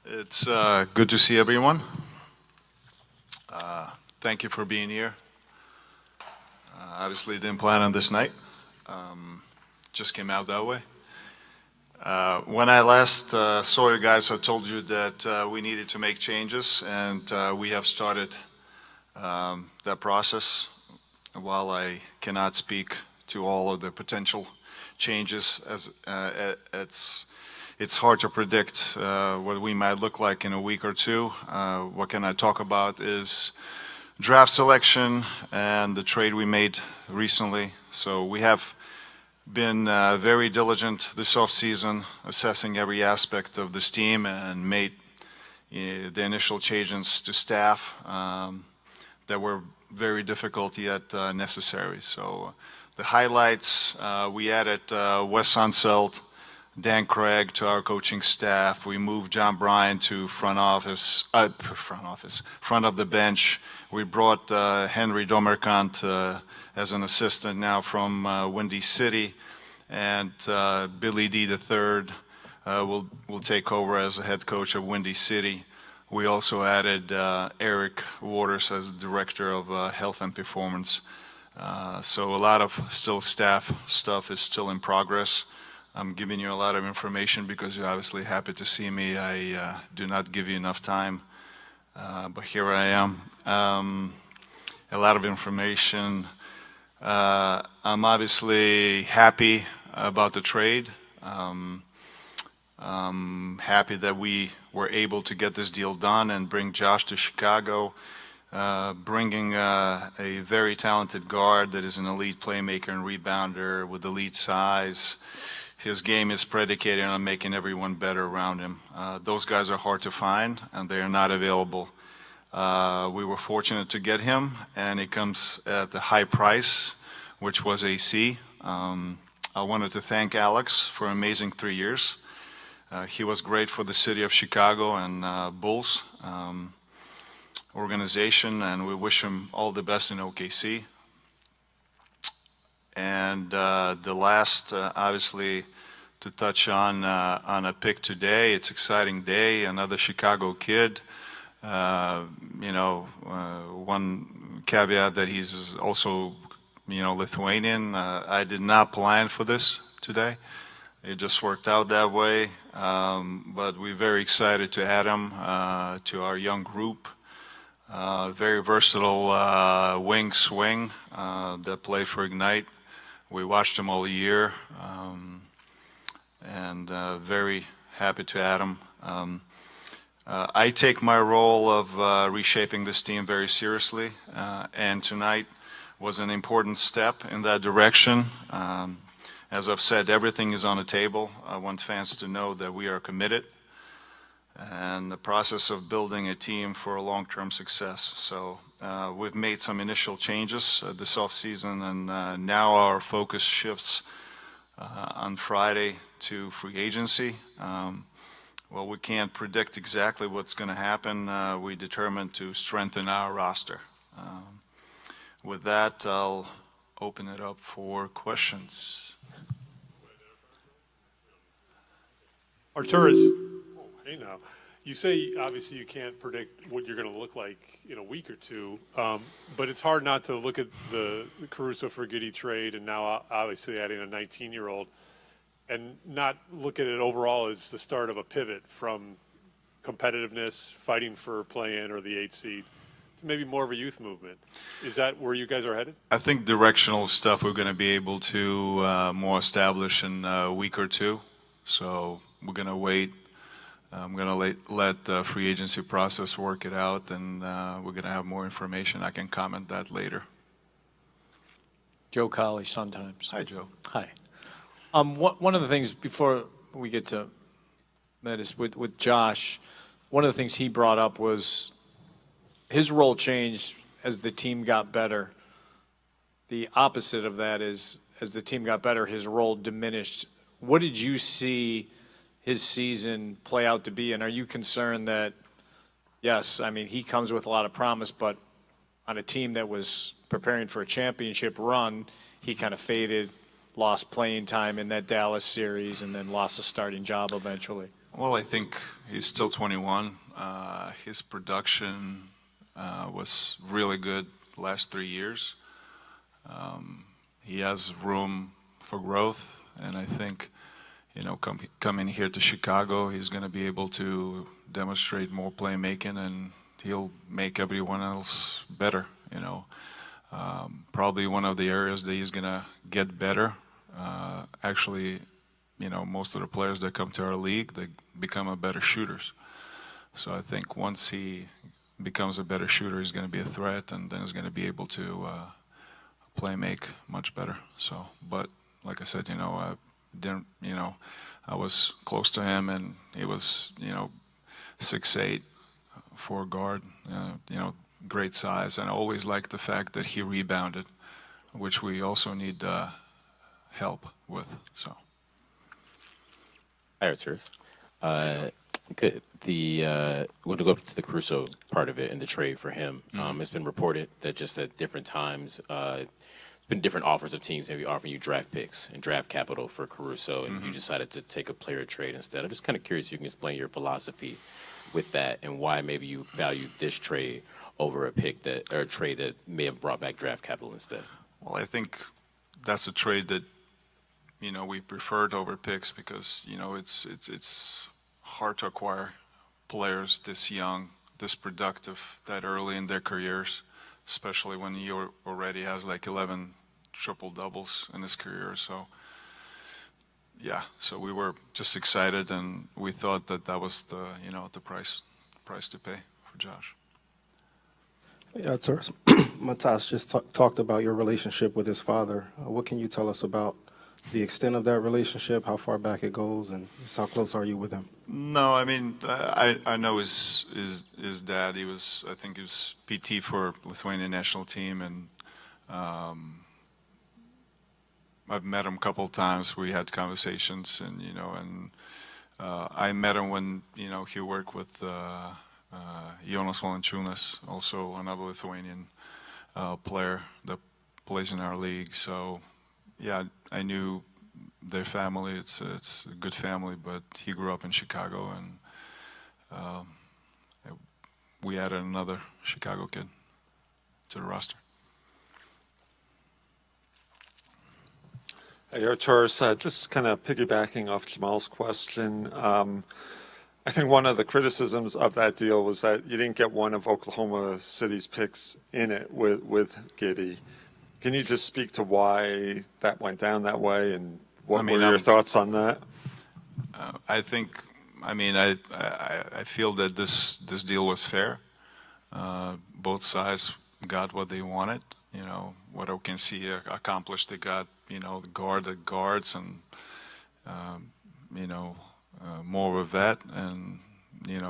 It's good to see everyone. Thank you for being here. Obviously, didn't plan on this night. Just came out that way. When I last saw you guys, I told you that we needed to make changes, and we have started that process. While I cannot speak to all of the potential changes, as it's hard to predict what we might look like in a week or two. What can I talk about is draft selection and the trade we made recently. So we have been very diligent this offseason, assessing every aspect of this team and made the initial changes to staff that were very difficult yet necessary. So the highlights, we added Wes Unseld, Dan Craig to our coaching staff. We moved John Bryan to front of the bench. We brought Henry Domerkant as an assistant now from Windy City, and Billy D. III will take over as the head coach of Windy City. We also added Eric Waters as director of health and performance. So a lot of staff stuff is still in progress. I'm giving you a lot of information because you're obviously happy to see me. I do not give you enough time, but here I am. A lot of information. I'm obviously happy about the trade. I'm happy that we were able to get this deal done and bring Josh to Chicago, bringing a very talented guard that is an elite playmaker and rebounder with elite size. His game is predicated on making everyone better around him. Those guys are hard to find, and they are not available. We were fortunate to get him, and it comes at a high price, which was a C. I wanted to thank Alex for an amazing 3 years. He was great for the city of Chicago and Bulls organization, and we wish him all the best in OKC. And the last, obviously, to touch on a pick today. It's an exciting day. Another Chicago kid. One caveat that he's also, Lithuanian. I did not plan for this today. It just worked out that way. But we're very excited to add him to our young group. Very versatile wing swing that played for Ignite. We watched him all year, and very happy to add him. I take my role of reshaping this team very seriously, and tonight was an important step in that direction. As I've said, everything is on the table. I want fans to know that we are committed and the process of building a team for a long-term success. So we've made some initial changes this offseason, and now our focus shifts on Friday to free agency. Well, we can't predict exactly what's going to happen. We determined to strengthen our roster. With that, I'll open it up for questions. Artūras, hey now. You say obviously you can't predict what you're going to look like in a week or two, but it's hard not to look at the Caruso for Giddy trade and now obviously adding a 19-year-old and not look at it overall as the start of a pivot from competitiveness, fighting for play-in or the 8th seed, to maybe more of a youth movement. Is that where you guys are headed? I think directional stuff we're going to be able to more establish in a week or two. So we're going to wait. I'm going to let the free agency process work it out, and we're going to have more information. I can comment that later. Joe Colley, Sun-Times. Hi, Joe. Hi. One of the things before we get to that is with Josh, one of the things he brought up was his role changed as the team got better. The opposite of that is as the team got better, his role diminished. What did you see his season play out to be? And are you concerned that, yes, I mean, he comes with a lot of promise, but on a team that was preparing for a championship run, he kind of faded, lost playing time in that Dallas series, and then lost a starting job eventually? Well, I think he's still 21. His production was really good the last 3 years. He has room for growth, and I think, coming here to Chicago, he's going to be able to demonstrate more playmaking, and he'll make everyone else better. Probably one of the areas that he's going to get better. Actually, most of the players that come to our league, they become a better shooters. So I think once he becomes a better shooter, he's going to be a threat, and then he's going to be able to make much better. So, but like I said, I didn't, I was close to him, and he was, 6'8", for a guard, great size, and I always liked the fact that he rebounded, which we also need help with. So. Hi, Artūras. Good. We'll go to the Caruso part of it and the trade for him. It's been reported that just at different times, it's been different offers of teams maybe offering you draft picks and draft capital for Caruso, and you decided to take a player trade instead. I'm just kind of curious if you can explain your philosophy with that and why maybe you value this trade over a trade that may have brought back draft capital instead. Well, I think that's a trade that we preferred over picks because it's hard to acquire players this young, this productive, that early in their careers, especially when he already has like 11 triple doubles in his career. So yeah, so we were just excited, and we thought that was the the price to pay for Josh. Yeah, Artūras. Matas just talked about your relationship with his father. What can you tell us about the extent of that relationship, how far back it goes, and just how close are you with him? No, I mean, I know his dad. I think he was PT for Lithuanian national team, and I've met him a couple of times. We had conversations, and I met him when he worked with Jonas Valančiūnas, also another Lithuanian player that plays in our league. So yeah, I knew their family. It's a good family, but he grew up in Chicago, and we added another Chicago kid to the roster. Hey, Artūras, just kind of piggybacking off Jamal's question. I think one of the criticisms of that deal was that you didn't get one of Oklahoma City's picks in it with Giddy. Can you just speak to why that went down that way, and what were your thoughts on that? I feel that this deal was fair. Both sides got what they wanted. What OKC accomplished, they got the guards, and more of a vet, and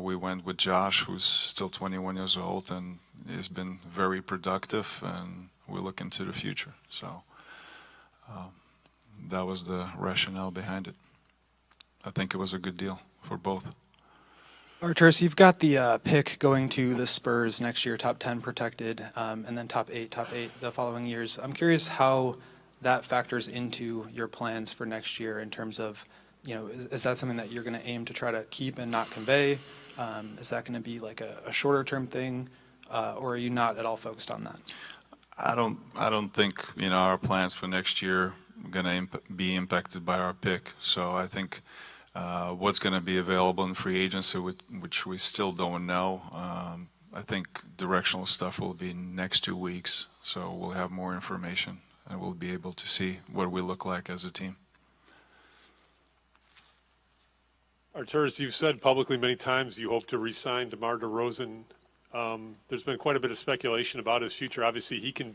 we went with Josh, who's still 21 years old and has been very productive, and we look into the future. So that was the rationale behind it. I think it was a good deal for both. Artūras, you've got the pick going to the Spurs next year, top 10 protected, and then top eight the following years. I'm curious how that factors into your plans for next year in terms of, is that something that you're going to aim to try to keep and not convey? Is that going to be like a shorter term thing, or are you not at all focused on that? I don't think our plans for next year are going to be impacted by our pick. So I think what's going to be available in free agency, which we still don't know. I think directional stuff will be next 2 weeks, so we'll have more information and we'll be able to see what we look like as a team. Artūras, you've said publicly many times you hope to re-sign DeMar DeRozan. There's been quite a bit of speculation about his future. Obviously, he can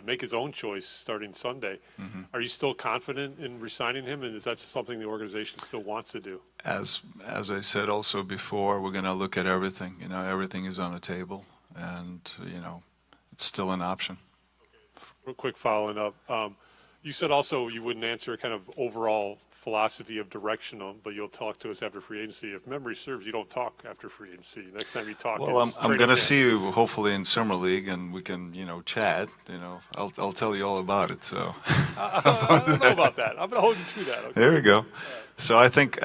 make his own choice starting Sunday. Mm-hmm. Are you still confident in re-signing him, and is that something the organization still wants to do? As I said also before, we're going to look at everything. Everything is on the table, and it's still an option. Okay. Real quick following up. You said also you wouldn't answer kind of overall philosophy of direction, but you'll talk to us after free agency. If memory serves, you don't talk after free agency. Next time you talk, Well, is I'm training going to camp. see you hopefully in summer league, and we can, chat. I'll tell you all about it. So I don't know about that. I'm going to hold you to that. Okay? there we go. So I think,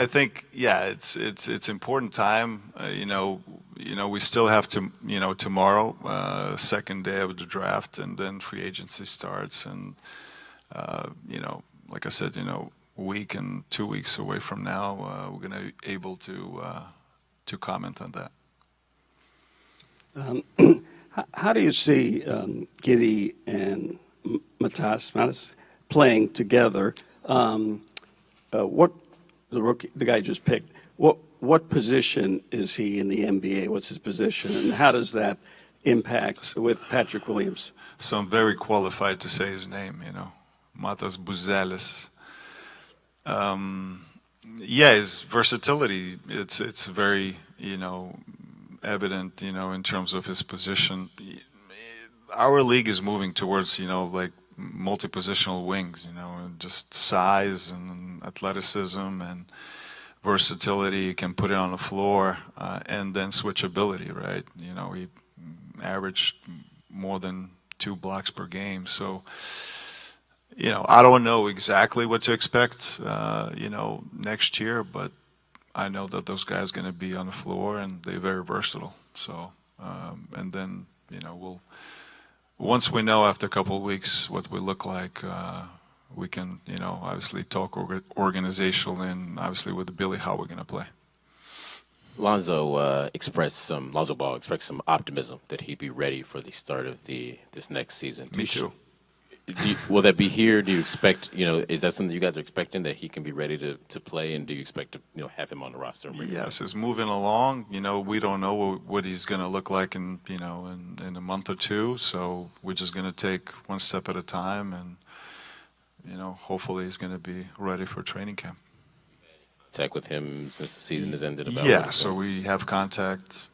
yeah, it's important time. We still have to, tomorrow, second day of the draft, and then free agency starts, and like I said, a week and 2 weeks away from now, we're going to be able to comment on that. How do you see Giddy and Matas playing together? What the guy just picked? What position is he in the NBA? What's his position, and how does that impact with Patrick Williams? So I'm very qualified to say his name, Matas Buzelis. Yeah, his versatility, it's very, evident, in terms of his position. Our league is moving towards, like multi-positional wings, and just size and athleticism and versatility. You can put it on the floor, and then switchability, right? He averaged more than 2 blocks per game. So, I don't know exactly what to expect, next year, but I know that those guys are going to be on the floor, and they're very versatile. So, and then, once we know after a couple of weeks what we look like, we can, obviously talk organizational and obviously with Billy how we're going to play. Lonzo Ball expressed some optimism that he'd be ready for the start of this next season. Me too. Will that be here? Do you expect, is that something you guys are expecting, that he can be ready to play, and do you expect to, have him on the roster? Yes, it's moving along. We don't know what he's going to look like in a month or two, so we're just going to take one step at a time, and, hopefully he's going to be ready for training camp. Contact with him since the season has ended? Yeah, so we have contact.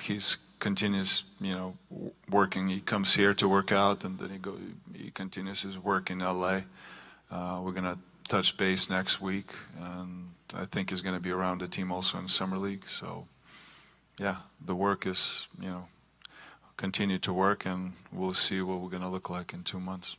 He's continues, working. He comes here to work out, and then he continues his work in LA. We're going to touch base next week, and I think he's going to be around the team also in summer league. So, yeah, the work is, continue to work, and we'll see what we're going to look like in 2 months.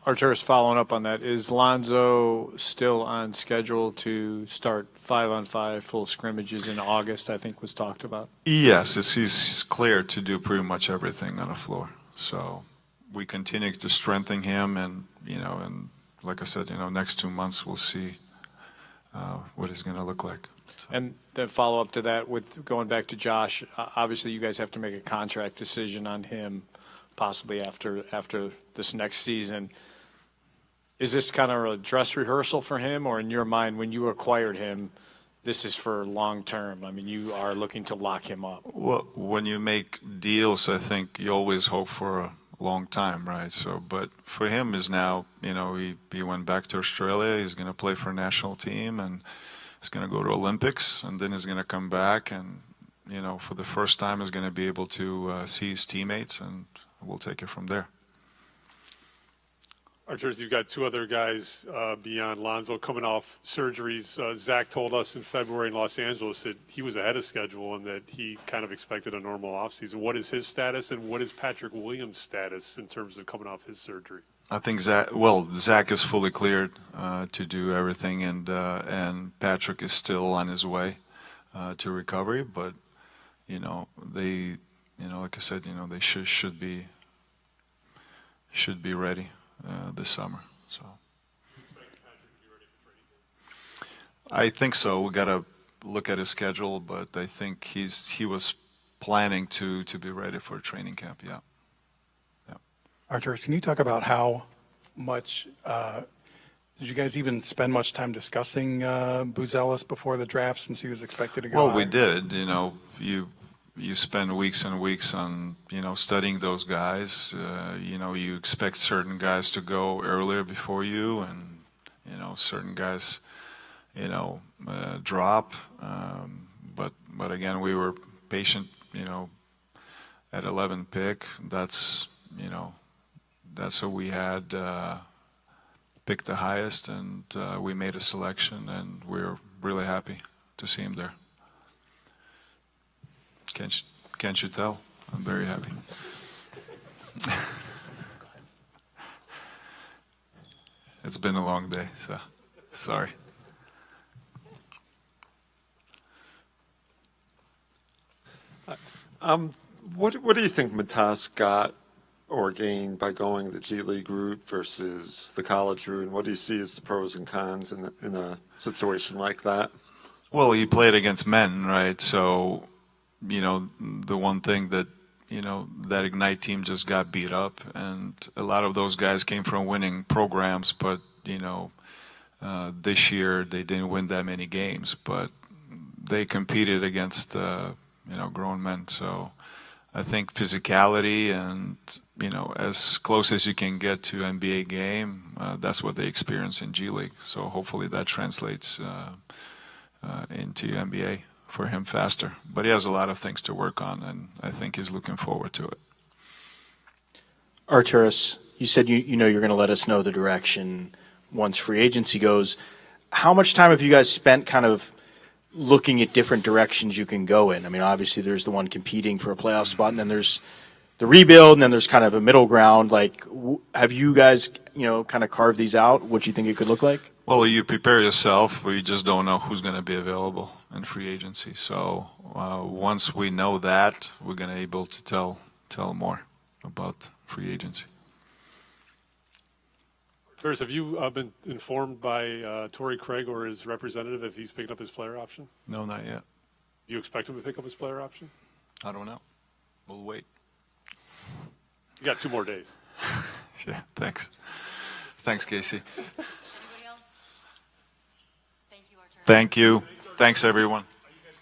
Artūras, following up on that, is Lonzo still on schedule to start 5-on-5 full scrimmages in August, I think was talked about? Yes, he's cleared to do pretty much everything on the floor. So we continue to strengthen him, and, and like I said, next 2 months we'll see what he's going to look like. So. And then follow up to that with going back to Josh, obviously you guys have to make a contract decision on him possibly after this next season. Is this kind of a dress rehearsal for him, or in your mind, when you acquired him, this is for long term? I mean, you are looking to lock him up. Well, when you make deals, I think you always hope for a long time, right? So, but for him is now, he went back to Australia. He's going to play for a national team, and he's going to go to Olympics, and then he's going to come back, and for the first time, he's going to be able to see his teammates, and we'll take it from there. Artūras, you've got 2 other guys beyond Lonzo coming off surgeries. Zach told us in February in Los Angeles that he was ahead of schedule and that he kind of expected a normal offseason. What is his status, and what is Patrick Williams' status in terms of coming off his surgery? I think Zach is fully cleared to do everything, and Patrick is still on his way to recovery. But they, like I said, they should be ready this summer. So I think so. We got to look at his schedule, but I think he was planning to be ready for training camp. Yeah. Artūras, can you talk about how much did you guys even spend much time discussing Buzelis before the draft, since he was expected to go? Well, we did. You spend weeks and weeks on studying those guys. You expect certain guys to go earlier before you, and certain guys drop. But again, we were patient. At 11 pick, that's what we had picked the highest, and we made a selection, and we're really happy to see him there. Can't you tell? I'm very happy. It's been a long day, so sorry. What do you think Matas got or gained by going the G League route versus the college route? And what do you see as the pros and cons in a situation like that? Well, he played against men, right? So, the one thing that, that Ignite team just got beat up, and a lot of those guys came from winning programs, but, this year they didn't win that many games, but they competed against, grown men. So I think physicality and, as close as you can get to NBA game, that's what they experience in G League. So hopefully that translates into NBA for him faster. But he has a lot of things to work on, and I think he's looking forward to it. Artūras, you said you're going to let us know the direction once free agency goes. How much time have you guys spent kind of looking at different directions you can go in? I mean, obviously there's the one competing for a playoff spot, and then there's the rebuild, and then there's kind of a middle ground. Like, have you guys, kind of carved these out, what you think it could look like? Well, you prepare yourself, but you just don't know who's going to be available in free agency. So once we know that, we're going to be able to tell more about free agency. Artūras, have you been informed by Torrey Craig or his representative if he's picking up his player option? No, not yet. Do you expect him to pick up his player option? I don't know. We'll wait. You got 2 more days. Yeah, thanks. Thanks, Casey. Anybody else? Thank you, Artūras. Thank you. Thanks, everyone.